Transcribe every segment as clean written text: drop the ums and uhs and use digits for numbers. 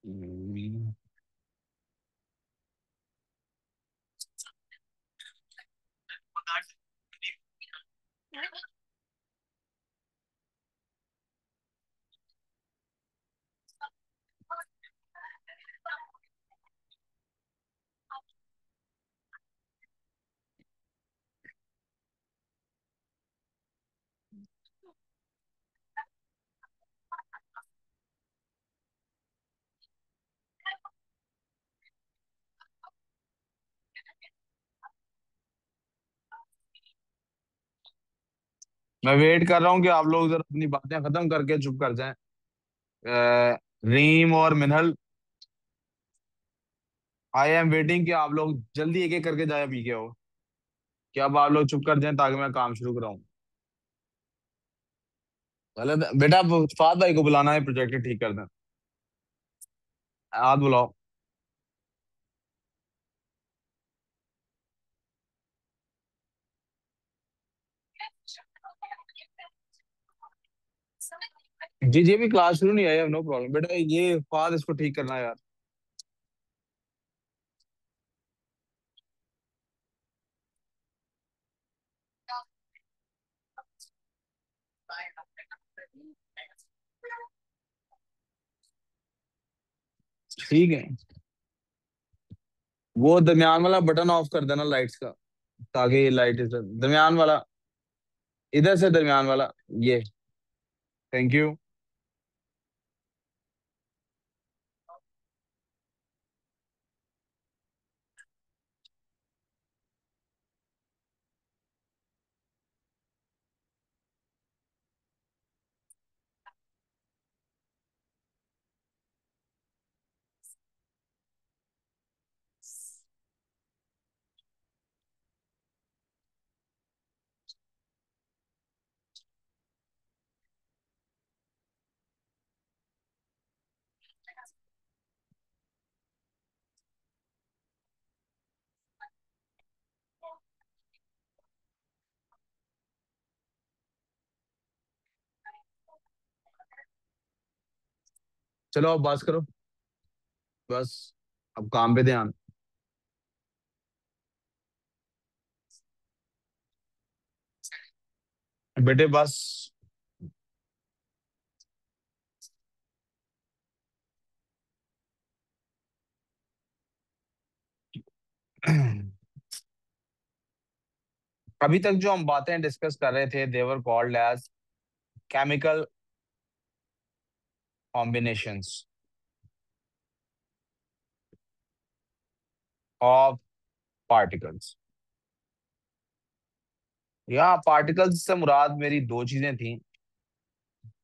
हम्म, मैं वेट कर रहा हूँ कि आप लोग जरा अपनी बातें खत्म करके चुप कर जाएं। रीम और मिनहल, आई एम वेटिंग कि आप लोग जल्दी एक एक करके जाए पी के हो। कि अब आप लोग चुप कर जाएं ताकि मैं काम शुरू कराऊं। पहले बेटा फाद भाई को बुलाना है, प्रोजेक्ट ठीक कर दें। हाथ बुलाओ। जी जी, अभी क्लास शुरू नहीं आई, नो प्रॉब्लम बेटा, ये फाद इसको ठीक करना है यार। ठीक है, वो दरमियान वाला बटन ऑफ कर देना लाइट्स का, ताकि ये लाइट इधर दरमियान वाला, इधर से दरमियान वाला, ये। Thank you. चलो अब बस करो, बस अब काम पे ध्यान। बेटे बस। अभी तक जो हम बातें डिस्कस कर रहे थे, they were called as chemical combinations of particles. यहाँ पार्टिकल्स से मुराद मेरी दो चीजें थी,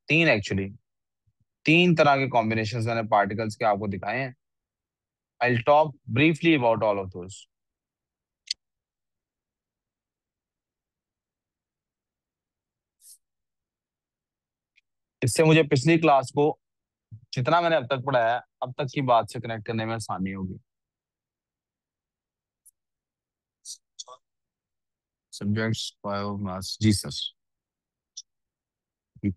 तीन एक्चुअली। तीन तरह के कॉम्बिनेशंस मैंने पार्टिकल्स के आपको दिखाए हैं। I talk briefly about all of those. इससे मुझे पिछली क्लास को जितना मैंने अब तक पढ़ाया है, अब तक की बात से कनेक्ट करने में आसानी होगी। सब्जेक्ट्स बायोमास, जी सर।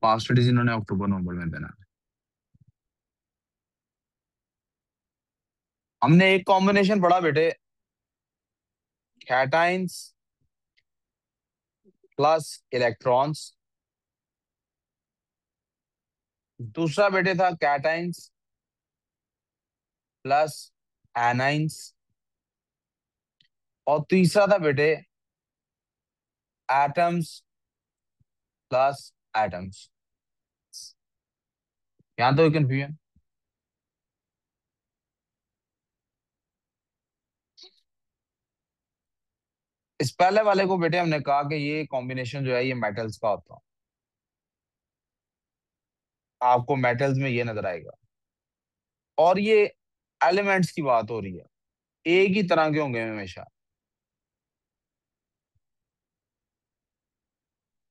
पास्ट स्टडीज इन्होंने अक्टूबर नवंबर में देना है। हमने एक कॉम्बिनेशन पढ़ा बेटे, कैटाइंस प्लस इलेक्ट्रॉन्स। दूसरा बेटे था कैटाइंस प्लस एनाइंस। और तीसरा था बेटे एटम्स प्लस एटम्स। यहां तो कंफ्यूजन। इस पहले वाले को बेटे हमने कहा कि ये कॉम्बिनेशन जो है ये मेटल्स का होता है। आपको मेटल्स में ये नजर आएगा। और ये एलिमेंट्स की बात हो रही है, एक ही तरह के होंगे हमेशा।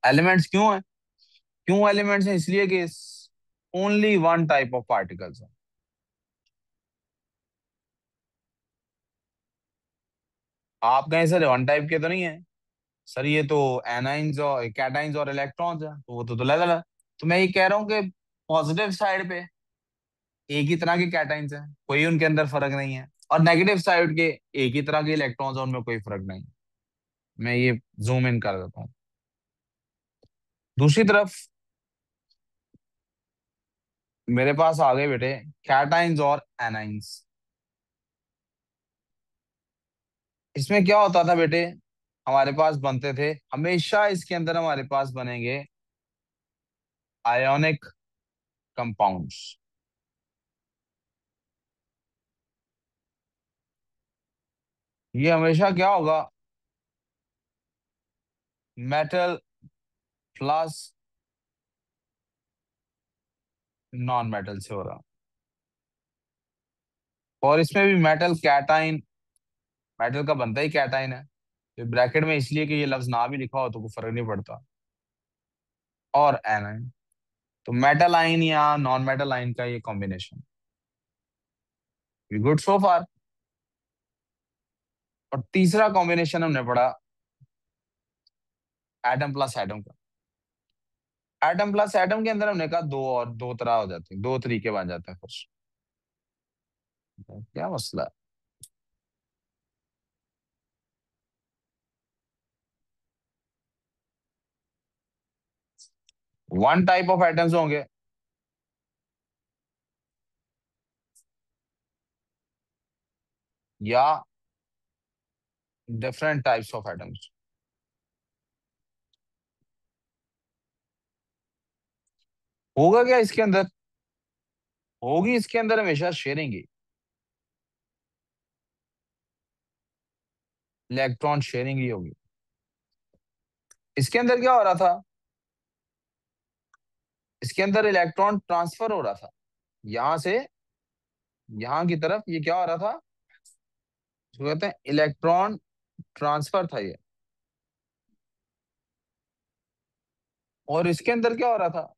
एलिमेंट्स क्यों है? क्यों एलिमेंट्स हैं? इसलिए कि only one type of particles है। आप कहें सर वन टाइप के तो नहीं है, सर ये तो एनाइंस और कैटाइंस और इलेक्ट्रॉन्स है, तो वो तो अलग अलग। तो मैं ये कह रहा हूँ कि पॉजिटिव साइड पे एक ही तरह के कैटाइंस हैं, कोई उनके अंदर फर्क नहीं है। और नेगेटिव साइड के एक ही तरह के इलेक्ट्रॉन्स, उनमें कोई फर्क नहीं। मैं ये जूम इन कर देता हूँ। दूसरी तरफ मेरे पास आ गए बेटे कैटाइंस और एनाइंस। इसमें क्या होता था बेटे, हमारे पास बनते थे हमेशा, इसके अंदर हमारे पास बनेंगे आयोनिक कंपाउंड्स। ये हमेशा क्या होगा, मेटल प्लस नॉन मेटल से हो रहा। और इसमें भी मेटल कैटाइन, मेटल का बनता ही कैटाइन है। तो ब्रैकेट में इसलिए कि ये लफ्ज ना भी लिखा हो तो कोई फर्क नहीं पड़ता। और एनाइन, तो मेटल आइन या नॉन मेटल आइन का ये कॉम्बिनेशन। वी गुड सो फार। और तीसरा कॉम्बिनेशन हमने पढ़ा एटम प्लस एटम का। एटम प्लस एटम के अंदर हमने कहा दो, और दो तरह हो जाते हैं, दो तरीके बन जाते हैं फिर। क्या मसला है? वन टाइप ऑफ एटम्स होंगे या डिफरेंट टाइप्स ऑफ एटम्स। होगा क्या इसके अंदर, होगी इसके अंदर हमेशा शेयरिंग ही, इलेक्ट्रॉन शेयरिंग ही होगी। इसके अंदर क्या हो रहा था, इसके अंदर इलेक्ट्रॉन ट्रांसफर हो रहा था, यहां से यहां की तरफ। ये क्या हो रहा था, इसको कहते हैं इलेक्ट्रॉन ट्रांसफर था ये। और इसके अंदर क्या हो रहा था,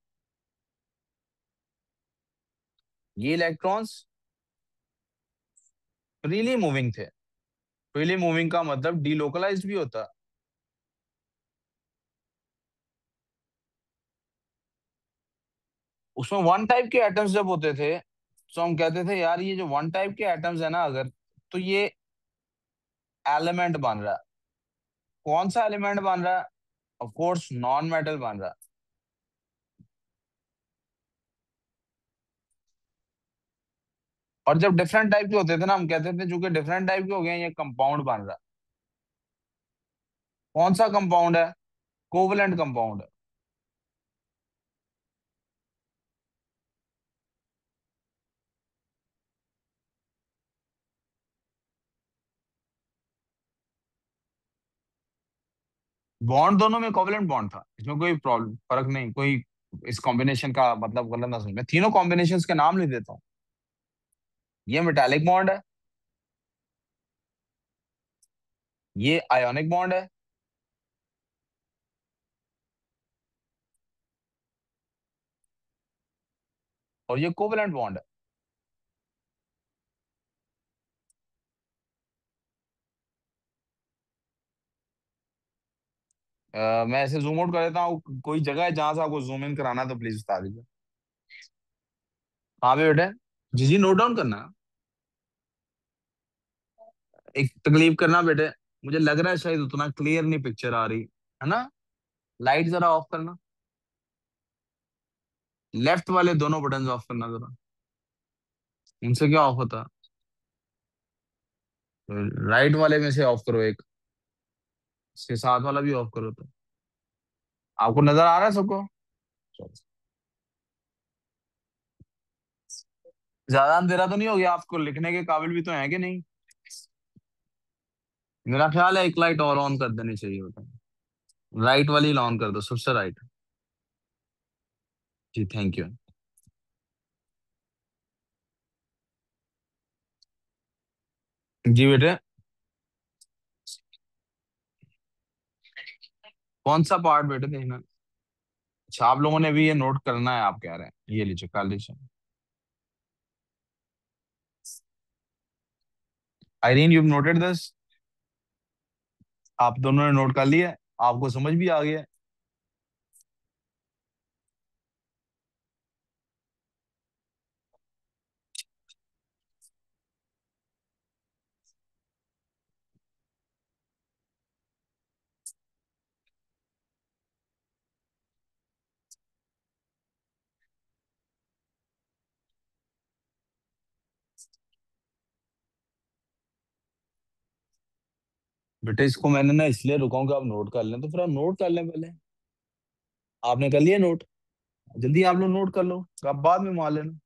ये इलेक्ट्रॉन्स फ्रीली मूविंग थे। फ्रीली मूविंग का मतलब डीलोकलाइज्ड भी होता। उसमें वन टाइप के एटम्स जब होते थे तो हम कहते थे यार ये जो वन टाइप के एटम्स है ना अगर, तो ये एलिमेंट बन रहा है। कौन सा एलिमेंट बन रहा है, ऑफ कोर्स नॉन मेटल बन रहा है। और जब डिफरेंट टाइप के होते थे ना, हम कहते थे चूंकि डिफरेंट टाइप के हो गए हैं, ये कंपाउंड बन रहा है। कौन सा कंपाउंड है, कोवलेंट कंपाउंड है। बॉन्ड दोनों में कोवलेंट बॉन्ड था, इसमें कोई प्रॉब्लम फर्क नहीं कोई। इस कॉम्बिनेशन का मतलब गलत ना समझ, मैं तीनों कॉम्बिनेशंस के नाम लिख देता हूँ। ये मेटालिक बॉन्ड है, ये आयोनिक बॉन्ड है, और ये कोवलेंट बॉन्ड है। मैं ऐसे जूम आउट कर देता हूँ, कोई जगह है जहां से आपको जूम इन कराना है तो प्लीज बता दीजिए। कहाँ पे बेटे, जी जी नोट डाउन करना। एक तकलीफ करना बेटे, मुझे लग रहा है शायद उतना क्लियर नहीं पिक्चर आ रही है ना। लाइट जरा ऑफ करना, लेफ्ट वाले दोनों बटन ऑफ करना जरा। उनसे क्या ऑफ होता, राइट वाले में से ऑफ करो एक, इसके साथ वाला भी ऑफ करो। तो आपको नजर आ रहा है सबको। चलो। ज्यादा अंधेरा तो नहीं हो गया, आपको लिखने के काबिल भी तो है कि नहीं। मेरा ख्याल है एक लाइट और ऑन कर देनी चाहिए होता है। राइट वाली ऑन कर दो, सबसे राइट। जी थैंक यू। जी बेटे, कौन सा पार्ट बेटे देखना। अच्छा आप लोगों ने भी ये नोट करना है, आप कह रहे हैं, ये लीजिए कर लीजिए। आइरीन यू नोटेड दिस, आप दोनों ने नोट कर लिया, आपको समझ भी आ गया। बेटा इसको मैंने ना इसलिए रुका हूं कि आप नोट कर लें, तो फिर आप नोट कर लें पहले। आपने कर लिया नोट? जल्दी आप लोग नोट कर लो, आप बाद में मान लेना।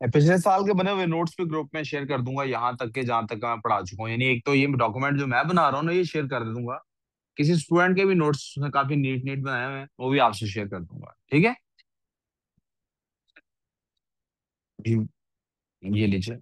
मैं पिछले साल के बने हुए नोट्स पे ग्रुप में शेयर कर दूंगा, यहाँ तक के जहाँ तक का मैं पढ़ा चुका हूँ। यानी एक तो ये डॉक्यूमेंट जो मैं बना रहा हूँ ना, ये शेयर कर दूंगा। किसी स्टूडेंट के भी नोट्स काफी नीट नीट बनाए हुए हैं, वो भी आपसे शेयर कर दूंगा, ठीक है? जी, ये लीजिए।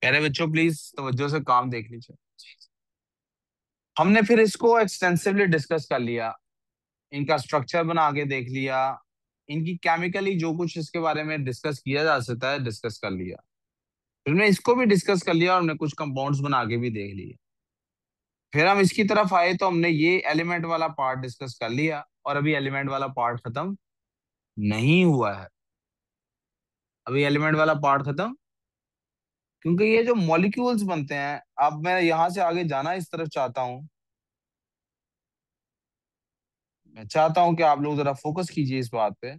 प्यारे बच्चों प्लीज तवज्जो से काम देख लीजिए। हमने फिर इसको एक्सटेंसिवली डिस्कस कर लिया, इनका स्ट्रक्चर बना के देख लिया, इनकी केमिकली जो कुछ इसके बारे में डिस्कस किया जा सकता है डिस्कस कर लिया। फिर हमने इसको भी डिस्कस कर लिया और हमने कुछ कंपाउंड्स बना के भी देख लिए। फिर हम इसकी तरफ आए तो हमने ये एलिमेंट वाला पार्ट डिस्कस कर लिया, और अभी एलिमेंट वाला पार्ट खत्म नहीं हुआ है। अभी एलिमेंट वाला पार्ट खत्म, क्योंकि ये जो मॉलिक्यूल्स बनते हैं, अब मैं यहाँ से आगे जाना इस तरफ चाहता हूँ। मैं चाहता हूँ कि आप लोग जरा फोकस कीजिए इस बात पे।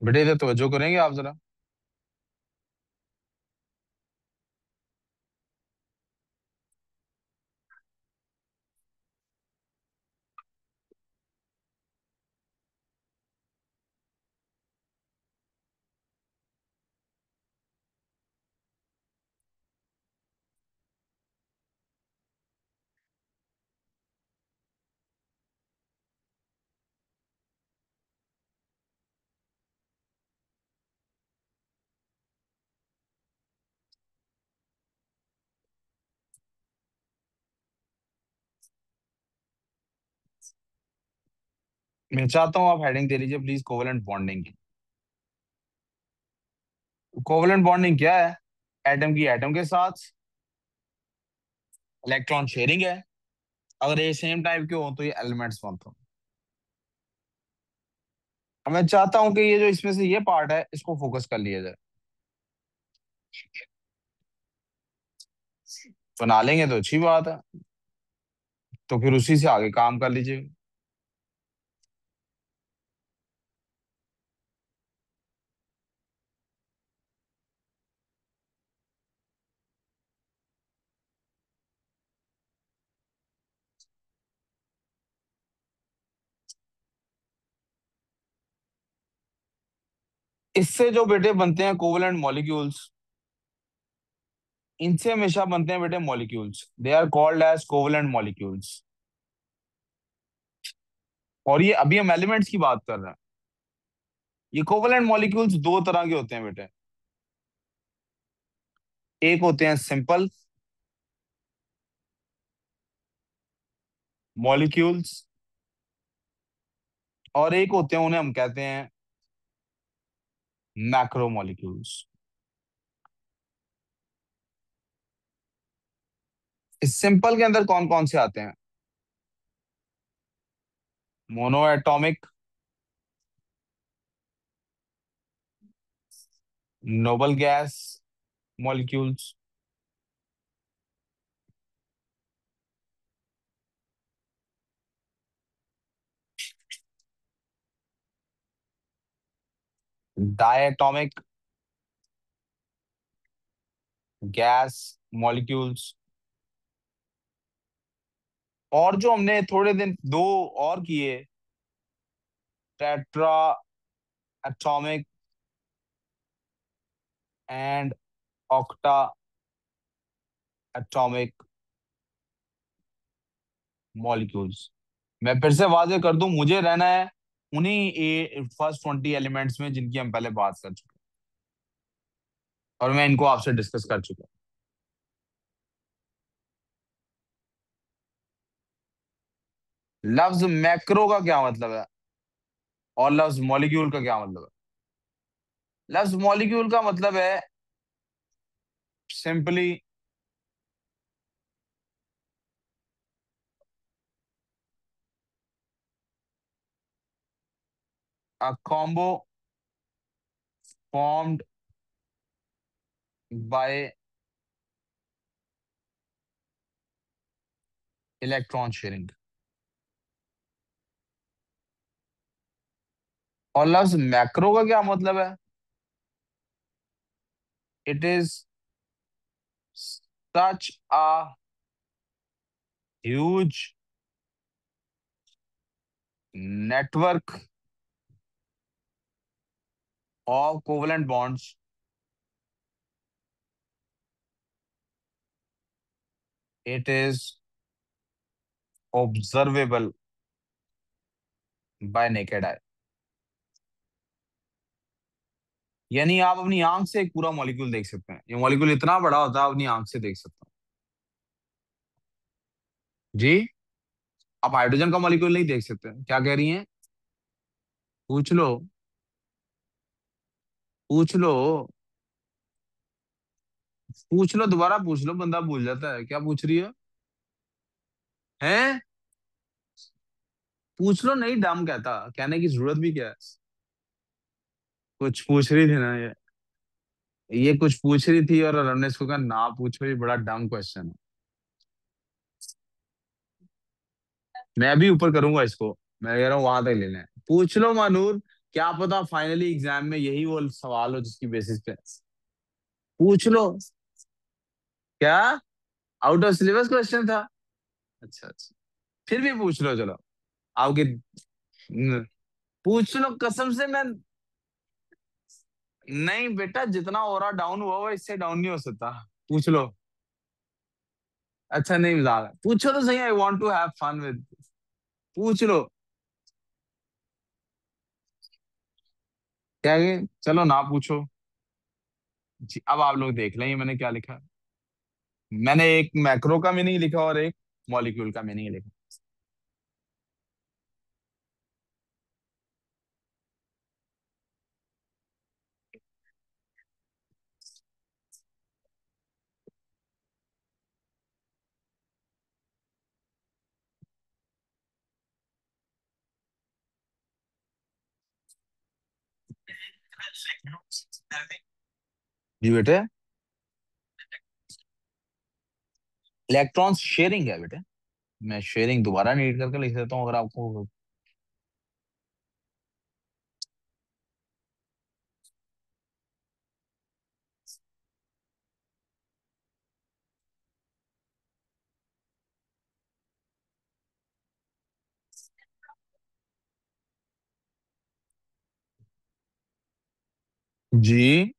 बेटे इधर तवज्जो करेंगे आप जरा। मैं चाहता हूँ आप हेडिंग दे लीजिए प्लीज, कोवेलेंट बॉन्डिंग की। कोवेलेंट बॉन्डिंग क्या है? एटम की एटम के साथ इलेक्ट्रॉन शेयरिंग है। अगर ये सेम टाइप के हो तो ये एलिमेंट्स बनते हैं। अब मैं चाहता हूँ कि ये जो इसमें से ये पार्ट है इसको फोकस कर लिया जाए। बना लेंगे तो अच्छी बात है, तो फिर उसी से आगे काम कर लीजिए। इससे जो बेटे बनते हैं कोवलेंट मॉलिक्यूल्स, इनसे हमेशा बनते हैं बेटे molecules, they are called as covalent molecules. और ये अभी हम एलिमेंट्स की बात कर रहे हैं। ये कोवलेंट मॉलिक्यूल्स दो तरह के होते हैं बेटे। एक होते हैं सिंपल मॉलिक्यूल्स, और एक होते हैं, उन्हें हम कहते हैं मैक्रो मॉलिक्यूल्स। इस सिंपल के अंदर कौन कौन से आते हैं? Mono atomic, noble gas molecules, diatomic gas molecules, और जो हमने थोड़े दिन दो और किए, tetra atomic and octa atomic molecules. मैं फिर से वाजे कर दूं, मुझे रहना है उन्हीं फर्स्ट 20 एलिमेंट्स में जिनकी हम पहले बात कर चुके हैं, और मैं इनको आपसे डिस्कस कर चुका हूं। लफ्ज मैक्रो का क्या मतलब है, और लफ्ज मॉलिक्यूल का क्या मतलब है? लफ्ज मॉलिक्यूल का मतलब है simply a combo formed by electron sharing. और लफ्ज मैक्रो का क्या मतलब है? It is such a huge network of covalent bonds, it is observable bye naked eye. यानी आप अपनी आंख से एक पूरा मॉलिक्यूल देख सकते हैं, ये मॉलिक्यूल इतना बड़ा होता है, आप अपनी आंख से देख सकते हैं। जी, आप हाइड्रोजन का मॉलिक्यूल नहीं देख सकते, क्या कह रही हैं? पूछ लो, पूछ लो, पूछ लो, दोबारा पूछ लो, बंदा भूल जाता है, क्या पूछ रही हो? हैं? पूछ लो, नहीं डम कहता, कहने की जरूरत भी क्या है? कुछ पूछ रही थी ना ये कुछ पूछ रही थी, और हमने इसको कहा ना पूछो, ये बड़ा डम क्वेश्चन है। मैं भी ऊपर करूंगा इसको, मैं कह रहा हूँ वहां तक ले लें। पूछ लो मानूर, क्या पता फाइनली एग्जाम में यही वो सवाल हो जिसकी बेसिस पे। पूछ लो। क्या? आउट ऑफ सिलेबस क्वेश्चन था? अच्छा अच्छा, फिर भी पूछ लो, चलो आपके पूछ लो कसम से मैं। नहीं बेटा, जितना ओरा डाउन हुआ वो इससे डाउन नहीं हो सकता। पूछ लो। अच्छा, नहीं मजाक, पूछो तो सही, I want to have fun with. पूछ लो। क्या है? चलो ना पूछो। जी, अब आप लोग देख लें ये मैंने क्या लिखा है। मैंने एक मैक्रो का मीनिंग लिखा और एक मॉलिक्यूल का मीनिंग लिखा। जी बेटे, इलेक्ट्रॉन शेयरिंग है बेटे। मैं शेयरिंग दोबारा रीड करके लिख देता हूँ अगर आपको। जी।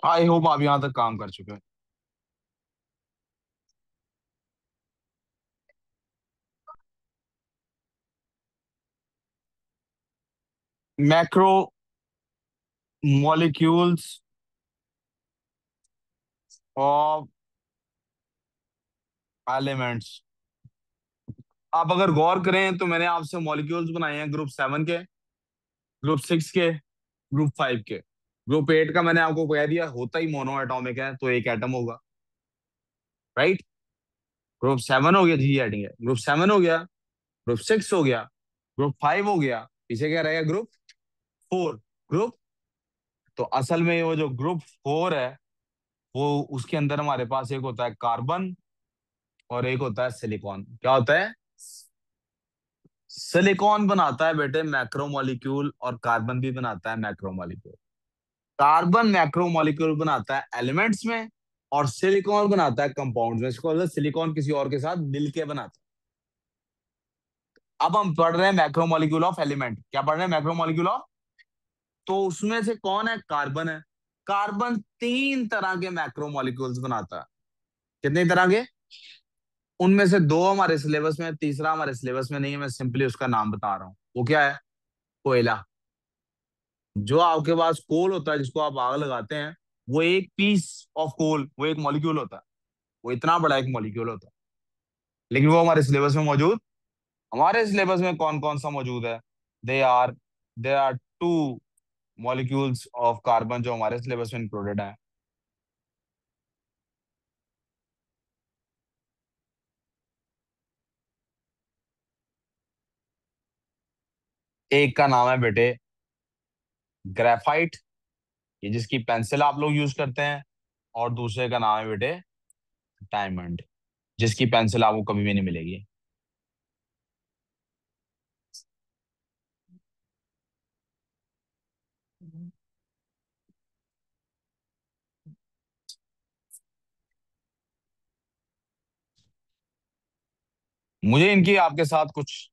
आई होप आप यहाँ तक काम कर चुके हैं। Macro molecules of elements. आप अगर गौर करें तो मैंने आपसे मॉलिक्यूल्स बनाए हैं ग्रुप 7 के, ग्रुप 6 के, ग्रुप 5 के। ग्रुप 8 का मैंने आपको कह दिया होता ही मोनो एटॉमिक है, तो एक एटम होगा। राइट। ग्रुप 7 हो गया, जी एडिंग है, ग्रुप 7 हो गया, ग्रुप 6 हो गया, ग्रुप 5 हो गया, पीछे क्या रहेगा, ग्रुप 4। ग्रुप तो असल में वो जो ग्रुप 4 है, वो उसके अंदर हमारे पास एक होता है कार्बन और एक होता है सिलिकॉन। क्या होता है? सिलिकॉन बनाता है बेटे मैक्रोमोलिक्यूल, और कार्बन भी बनाता है मैक्रोमोलिक्यूल। कार्बन मैक्रोमोलिक्यूल बनाता है एलिमेंट्स में, और सिलिकॉन बनाता है कंपाउंड्स में। इसको सिलिकॉन किसी और के साथ मिलके बनाता है। अब हम पढ़ रहे हैं मैक्रोमोलिक्यूल ऑफ एलिमेंट। क्या पढ़ रहे हैं? Macromolecule of. तो उसमें से कौन है? कार्बन है। कार्बन 3 तरह के मैक्रोमोलिक्यूल्स बनाता है। कितने तरह के? उनमें से दो हमारे सिलेबस में है, तीसरा हमारे सिलेबस में नहीं है। मैं सिंपली उसका नाम बता रहा हूँ। वो क्या है? कोयला। जो आपके पास कोल होता है, जिसको आप आग लगाते हैं, वो एक पीस ऑफ कोल, वो एक मॉलिक्यूल होता है। वो इतना बड़ा एक मॉलिक्यूल होता है, लेकिन वो हमारे सिलेबस में मौजूद। हमारे सिलेबस में कौन कौन सा मौजूद है? They are there are 2 molecules of carbon जो हमारे सिलेबस में इंक्लूडेड है। एक का नाम है बेटे ग्रेफाइट, ये जिसकी पेंसिल आप लोग यूज करते हैं। और दूसरे का नाम है बेटे डायमंड, जिसकी पेंसिल आपको कभी भी नहीं मिलेगी। मुझे इनकी आपके साथ कुछ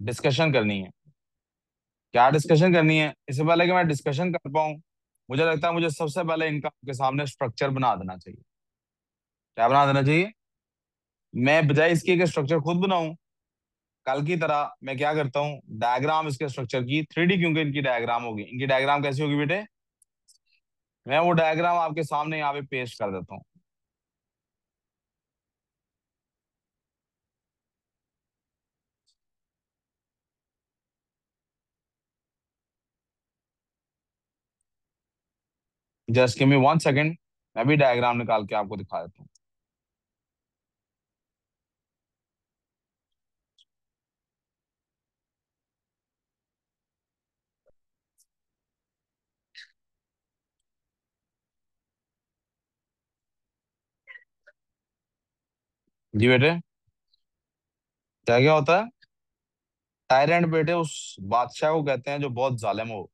डिस्कशन करनी है। क्या डिस्कशन करनी है? इससे पहले कि मैं डिस्कशन कर पाऊं, मुझे लगता है मुझे सबसे पहले इनका आपके सामने स्ट्रक्चर बना देना चाहिए। क्या बना देना चाहिए? मैं बजाय इसके कि स्ट्रक्चर खुद बनाऊं, कल की तरह मैं क्या करता हूँ, डायग्राम इसके स्ट्रक्चर की 3D, क्योंकि इनकी डायग्राम होगी। इनकी डायग्राम कैसी होगी बेटे? मैं वो डायग्राम आपके सामने यहाँ पे पेस्ट कर देता हूँ। जस्ट गिव मी 1 सेकेंड, मैं भी डायग्राम निकाल के आपको दिखा देता हूँ। जी बेटे, क्या क्या होता है? टायरेंट बेटे उस बादशाह को कहते हैं जो बहुत जालिम हो।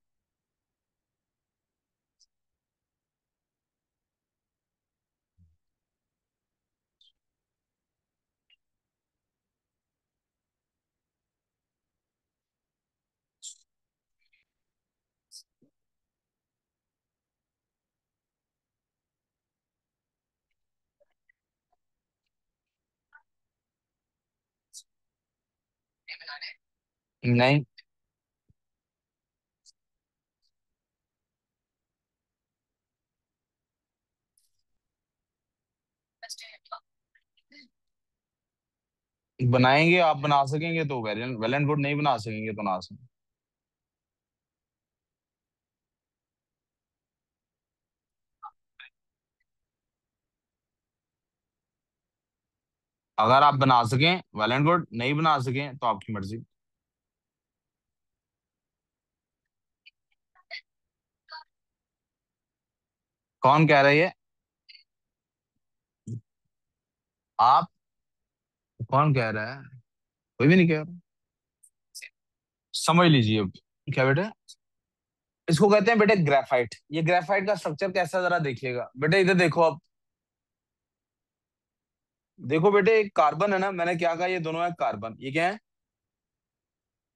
नहीं, बनाएंगे, आप बना सकेंगे तो वेल वेल एंड गुड, नहीं बना सकेंगे तो ना सकें। अगर आप बना सकें वेल एंड गुड, नहीं बना सकें तो आपकी मर्जी। कौन कह रही है? आप? कौन कह रहा है? कोई भी नहीं कह रहा। समझ लीजिए अब। क्या बेटे? इसको कहते हैं बेटे ग्रेफाइट। ये ग्रेफाइट का स्ट्रक्चर कैसा जरा देखिएगा बेटे, इधर देखो अब। देखो बेटे, एक कार्बन है ना, मैंने क्या कहा, ये दोनों है कार्बन। ये क्या है?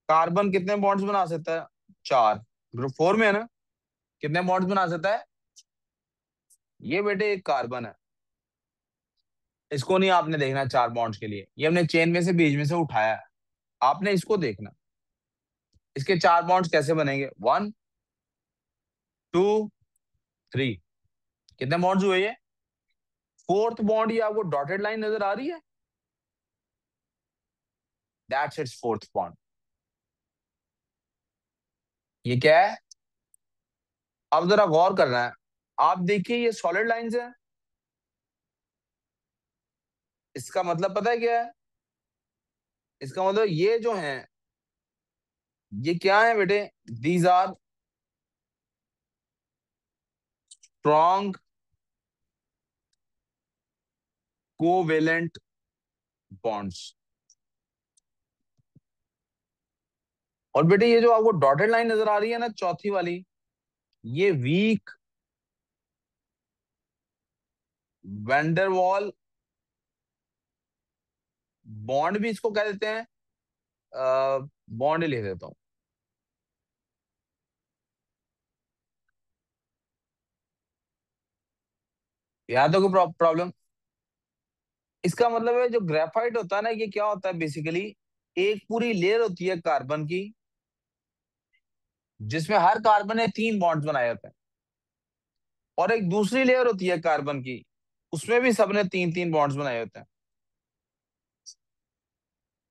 कार्बन कितने बॉन्ड्स बना सकता है? 4। ग्रुप 4 में है ना। कितने बॉन्ड्स बना सकता है? ये बेटे एक कार्बन है। इसको नहीं आपने देखना 4 बॉन्ड्स के लिए, ये हमने चेन में से बीच में से उठाया है। आपने इसको देखना, इसके 4 बॉन्ड्स कैसे बनेंगे। 1, 2, 3। कितने बॉन्ड्स हुए ये? फोर्थ बॉन्ड, ये आपको डॉटेड लाइन नजर आ रही है? That's it's fourth bond. ये क्या है? अब जरा गौर करना है। आप देखिए, ये सॉलिड लाइंस है। इसका मतलब पता है क्या है? इसका मतलब ये जो है, ये क्या है बेटे? These are strong covalent bonds. और बेटे ये जो आपको डॉटेड लाइन नजर आ रही है ना, चौथी वाली, ये वीक वैंडरवॉल बॉन्ड भी इसको कह देते हैं। बॉन्ड ही लिख देता हूँ। यहाँ तो कोई प्रॉब्लम? इसका मतलब है, जो ग्रेफाइट होता है ना, ये क्या होता है बेसिकली, एक पूरी लेयर होती है कार्बन की, जिसमें हर कार्बन ने 3 बॉन्ड्स बनाए होते हैं। और एक दूसरी लेयर होती है कार्बन की, उसमें भी सबने 3 3 बॉन्ड्स बनाए होते हैं।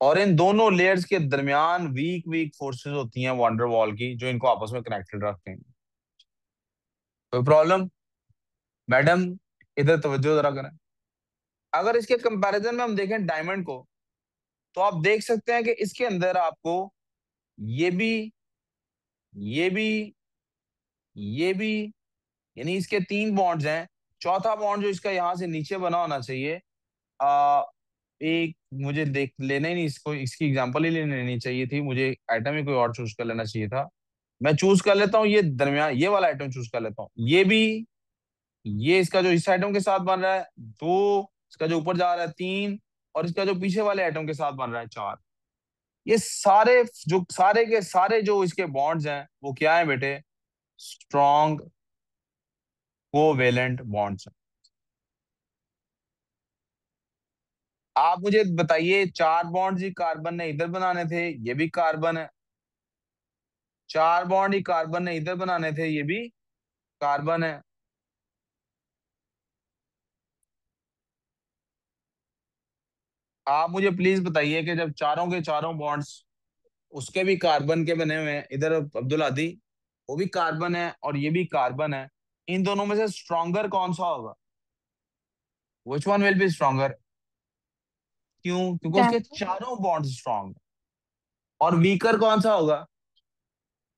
और इन दोनों लेयर्स के दरमियान वीक वीक फोर्सेस होती हैं वांडर वॉल की, जो इनको आपस में कनेक्टेड रखते हैं। कोई प्रॉब्लम? मैडम, इधर तवज्जो जरा करें। अगर इसके कंपैरिजन में हम देखें डायमंड को, तो आप देख सकते हैं कि इसके अंदर आपको ये भी, ये भी, ये भी, यानी इसके 3 बॉन्ड्स हैं। चौथा बॉन्ड जो इसका यहां से नीचे बना होना चाहिए, आ, एक, मुझे देख लेना ही नहीं, इसको इसकी एग्जांपल ही लेनी नहीं चाहिए थी मुझे, आइटम ही कोई और चूज कर लेना चाहिए था। मैं चूज कर लेता हूँ ये दरमियान, ये वाला आइटम चूज कर लेता हूँ। ये भी, ये इसका जो इस आइटम के साथ बन रहा है 2, इसका जो ऊपर जा रहा है 3, और इसका जो पीछे वाले आइटम के साथ बन रहा है 4। ये सारे, जो सारे के सारे जो इसके बॉन्ड्स हैं, वो क्या है बेटे? Strong covalent bonds. आप मुझे बताइए, 4 बॉन्ड ही कार्बन ने इधर बनाने थे, ये भी कार्बन है। 4 बॉन्ड ही कार्बन ने इधर बनाने थे, ये भी कार्बन है। आप मुझे प्लीज बताइए कि जब चारों के चारों बॉन्ड्स उसके भी कार्बन के बने हुए हैं, इधर अब्दुल आदि, वो भी कार्बन है और ये भी कार्बन है, इन दोनों में से स्ट्रॉन्गर कौन सा होगा? Which one will be stronger? क्यों? क्योंकि उसके डायमंड। चारों बॉन्ड स्ट्रॉन्ग। और वीकर कौन सा होगा?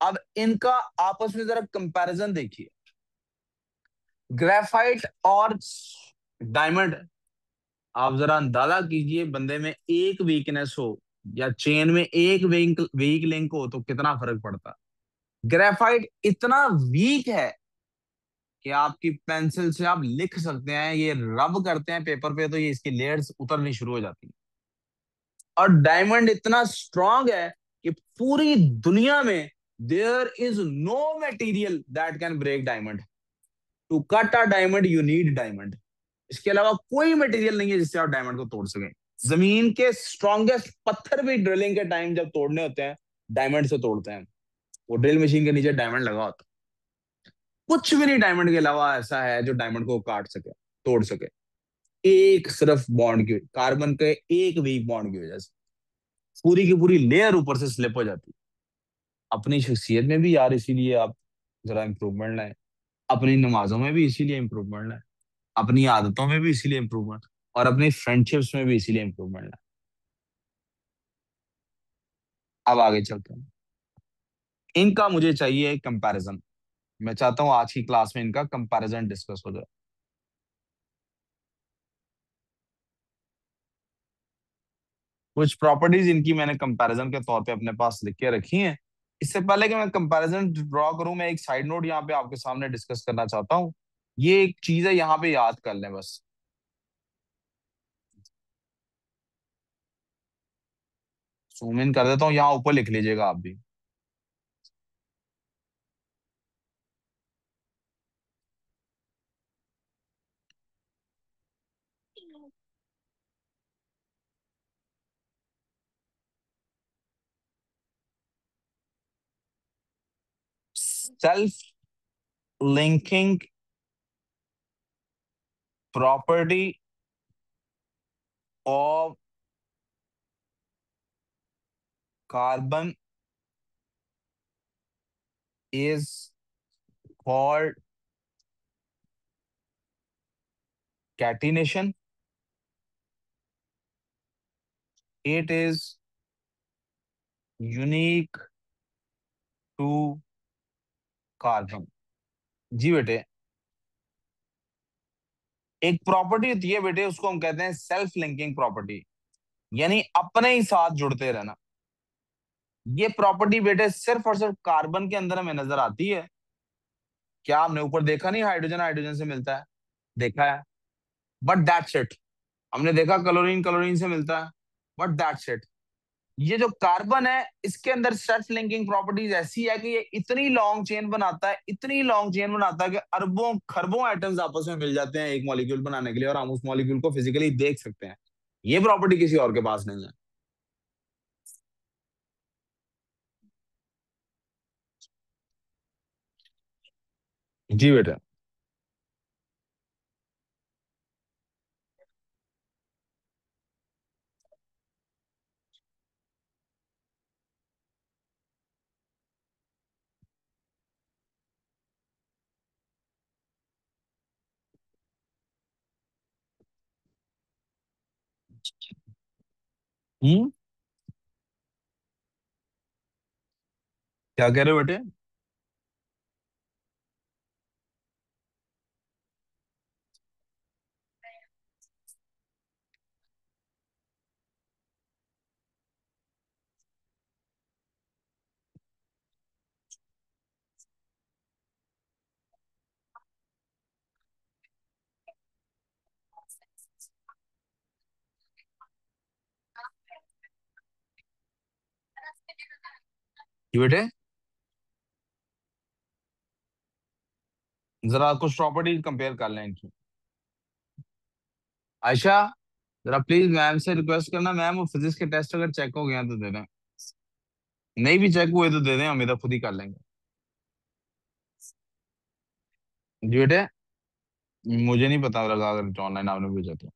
अब इनका आपस में जरा कंपैरिजन देखिए। ग्रेफाइट और डायमंड। आप जरा अंदाजा कीजिए, बंदे में एक वीकनेस हो या चेन में एक वीक लिंक हो तो कितना फर्क पड़ता है। ग्रेफाइट इतना वीक है कि आपकी पेंसिल से आप लिख सकते हैं, ये रब करते हैं पेपर पे तो ये इसकी लेयर्स उतरनी शुरू हो जाती है। और डायमंड इतना स्ट्रांग है कि पूरी दुनिया में there is no material that can break diamond. To cut a diamond you need diamond. इसके अलावा कोई मटेरियल नहीं है जिससे आप डायमंड को तोड़ सकें। जमीन के स्ट्रॉन्गेस्ट पत्थर भी ड्रिलिंग के टाइम जब तोड़ने होते हैं, डायमंड से तोड़ते हैं। वो ड्रिल मशीन के नीचे डायमंड लगा होता है। कुछ भी नहीं डायमंड के अलावा ऐसा है जो डायमंड को काट सके, तोड़ सके। एक सिर्फ बॉन्ड की, कार्बन के एक वीक बॉन्ड की वजह से पूरी की पूरी लेयर ऊपर से स्लिप हो जाती है। अपनी शख्सियत में भी यार इसीलिए आप जरा इंप्रूवमेंट लाए। अपनी नमाजों में भी इसीलिए इंप्रूवमेंट लाए। अपनी आदतों में भी इसीलिए इंप्रूवमेंट। और अपनी फ्रेंडशिप्स में भी इसीलिए इंप्रूवमेंट लाए। अब आगे चलते हैं। इनका मुझे चाहिए कंपैरिजन। मैं चाहता हूं आज की क्लास में इनका कंपैरिजन डिस्कस हो जाए। कुछ प्रॉपर्टीज इनकी मैंने कंपैरिजन के तौर पे अपने पास लिख के रखी हैं। इससे पहले कि मैं कंपैरिजन ड्रॉ करूं, मैं एक साइड नोट यहाँ पे आपके सामने डिस्कस करना चाहता हूँ। ये एक चीज है, यहाँ पे याद कर लें बस। जूम इन कर देता हूँ, यहाँ ऊपर लिख लीजिएगा आप भी। Self linking property of carbon is called catenation. It is unique to carbon. जी बेटे, एक प्रॉपर्टी होती है बेटे, उसको हम कहते हैं सेल्फ लिंकिंग प्रॉपर्टी, यानी अपने ही साथ जुड़ते रहना। ये प्रॉपर्टी बेटे सिर्फ और सिर्फ कार्बन के अंदर हमें नजर आती है। क्या हमने ऊपर देखा नहीं, हाइड्रोजन हाइड्रोजन से मिलता है? देखा है, बट दैट्स इट। हमने देखा क्लोरीन क्लोरीन से मिलता है, बट दैट्स इट। ये जो कार्बन है, इसके अंदर सेल्फ लिंकिंग प्रॉपर्टीज ऐसी है कि ये इतनी लॉन्ग चेन बनाता है, इतनी लॉन्ग चेन बनाता है कि अरबों खरबों एटम्स आपस में मिल जाते हैं एक मॉलिक्यूल बनाने के लिए, और हम उस मॉलिक्यूल को फिजिकली देख सकते हैं। ये प्रॉपर्टी किसी और के पास नहीं है। जी बेटा। हम्म। क्या कह रहे हो बेटे? जी बेटे, जरा कुछ प्रॉपर्टी कंपेयर कर लें इनकी। आयशा, जरा प्लीज मैम से रिक्वेस्ट करना, मैम वो फिजिक्स के टेस्ट अगर चेक हो गए हैं तो दे दें। नहीं भी चेक हुए तो दे दें, हम इधर खुद ही कर लेंगे। जी बेटे, मुझे नहीं पता लगा अगर ऑनलाइन आपने भेजा तो।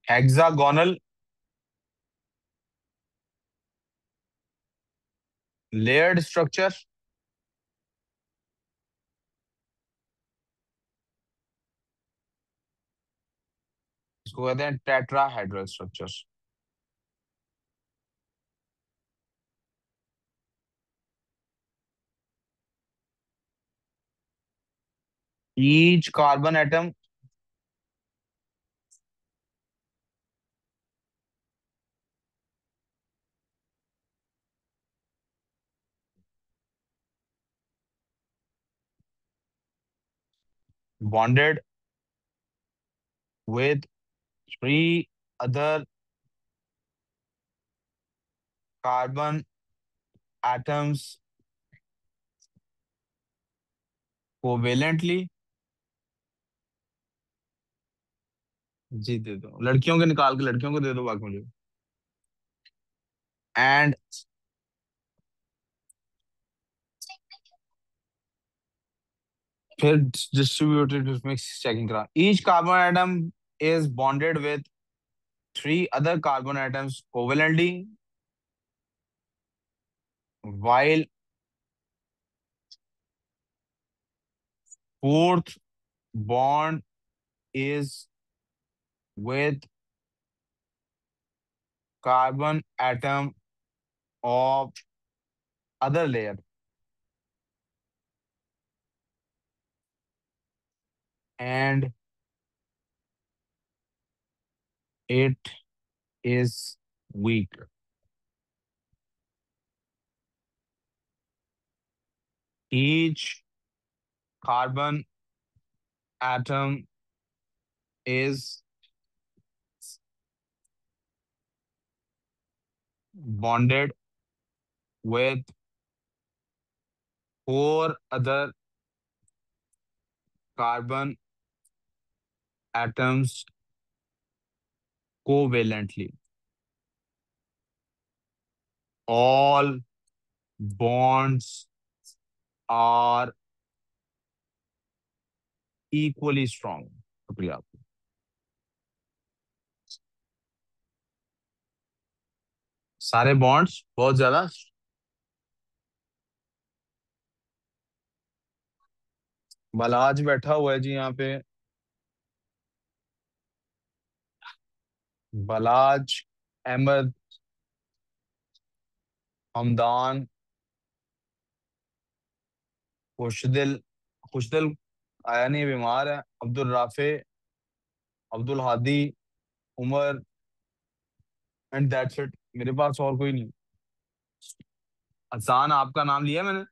हेक्सागोनल लेयर्ड स्ट्रक्चर, इसको कहते हैं tetrahedral structure. Each carbon atom bonded with three other carbon atoms covalently। जी दे दो, लड़कियों के निकाल के लड़कियों को दे दो बाकी मुझे। एंड फिर डिस्ट्रीब्यूटेड उसमें चेकिंग करा। Each carbon atom is bonded with three other carbon atoms covalently, while fourth bond is with carbon atom of other layer, and it is weak. Each carbon atom is bonded with four other carbon atoms covalently. All bonds are equally strong। शुक्रिया। सारे bonds बहुत ज्यादा। बलाज बैठा हुआ है जी यहाँ पे। बलाज, अहमद, हमदान, खुशदिल। खुशदिल आया नहीं, बीमार है। Abdul Rafe, Abdul Hadi, Umar, and that's it. मेरे पास और कोई नहीं। हसान, आपका नाम लिया मैंने।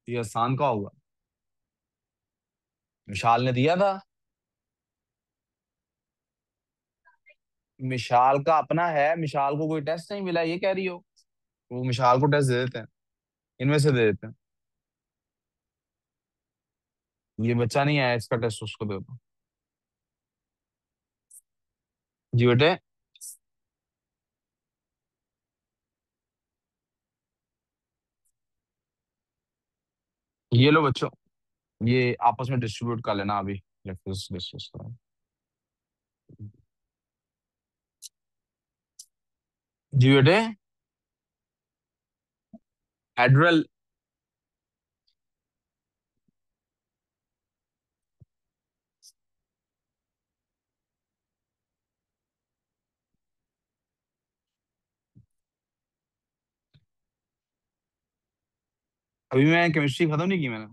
ये हसान का होगा। मिशाल ने दिया था। मिशाल का अपना है, मिशाल को कोई टेस्ट नहीं मिला ये कह रही हो। वो मिशाल को टेस्ट दे देते हैं, इनमें से दे देते हैं। ये बच्चा नहीं आया, इसका टेस्ट उसको दे दो। जी बेटे। ये लो बच्चों, ये आपस में डिस्ट्रीब्यूट कर लेना अभी। डिस्कस डिस्कस करो। जी बेटे। हेड्रल। अभी मैं केमिस्ट्री खत्म नहीं की मैंने।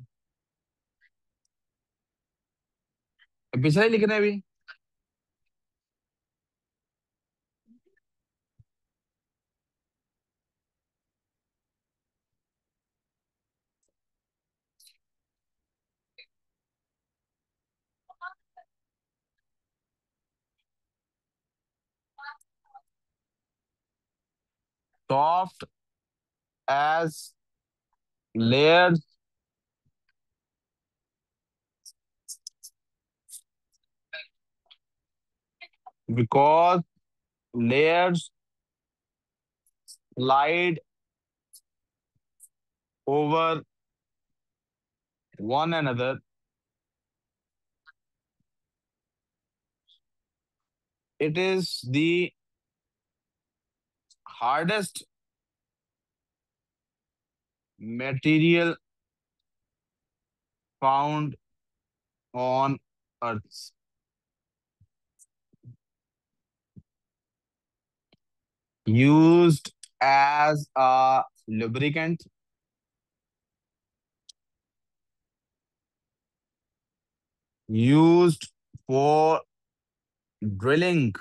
पिछला ही लिखना है अभी। Soft as layers because layers slide over one another, it is the hardest material found on earth, used as a lubricant, used for drilling.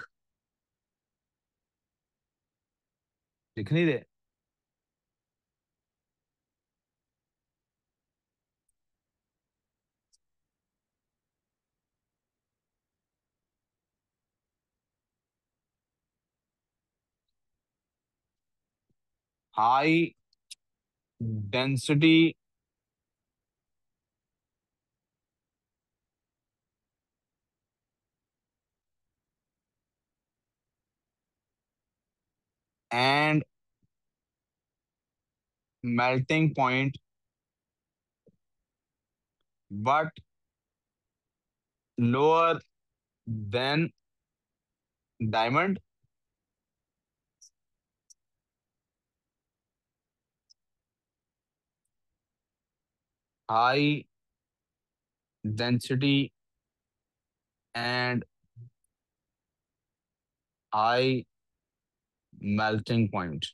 लिख नहीं दे। High density and melting point, but lower than diamond. High density and high melting point.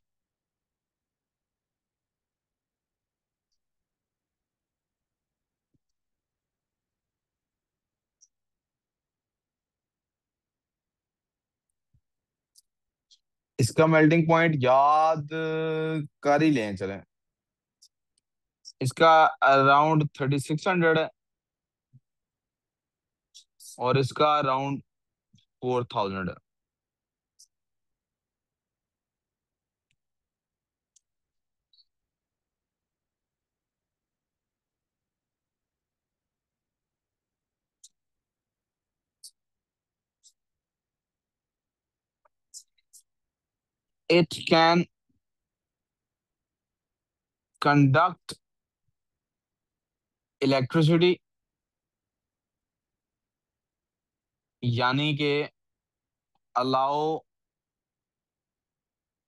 इसका melting point याद कर ही लें चलें। इसका around 3600 है और इसका अराउंड 4000 है। It can conduct electricity, यानी कि allow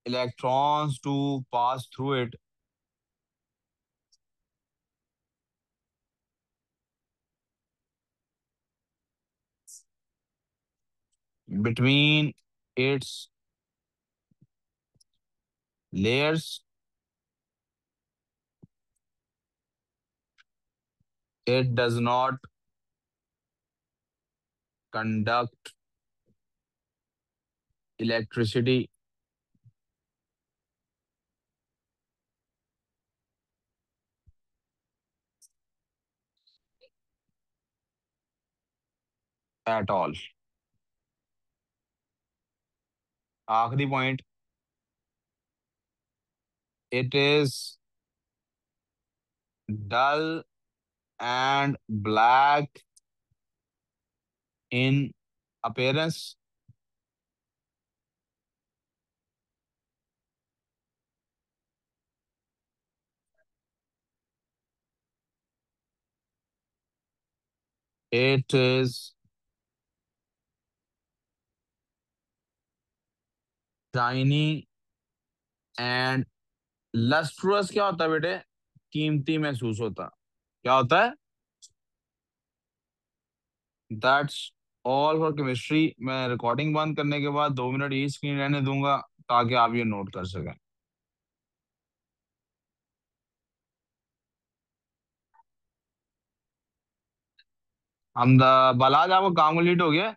electrons to pass through it between its layers. It does not conduct electricity at all. आखिरी point, it is dull and black in appearance. It is tiny and lustrous। क्या होता है बेटे? कीमती महसूस होता। क्या होता है? That's all for chemistry. मैं रिकॉर्डिंग बंद करने के बाद 2 मिनट ही स्क्रीन रहने दूंगा ताकि आप ये नोट कर सकें। हम बलाज, आपका काम कंप्लीट हो गया?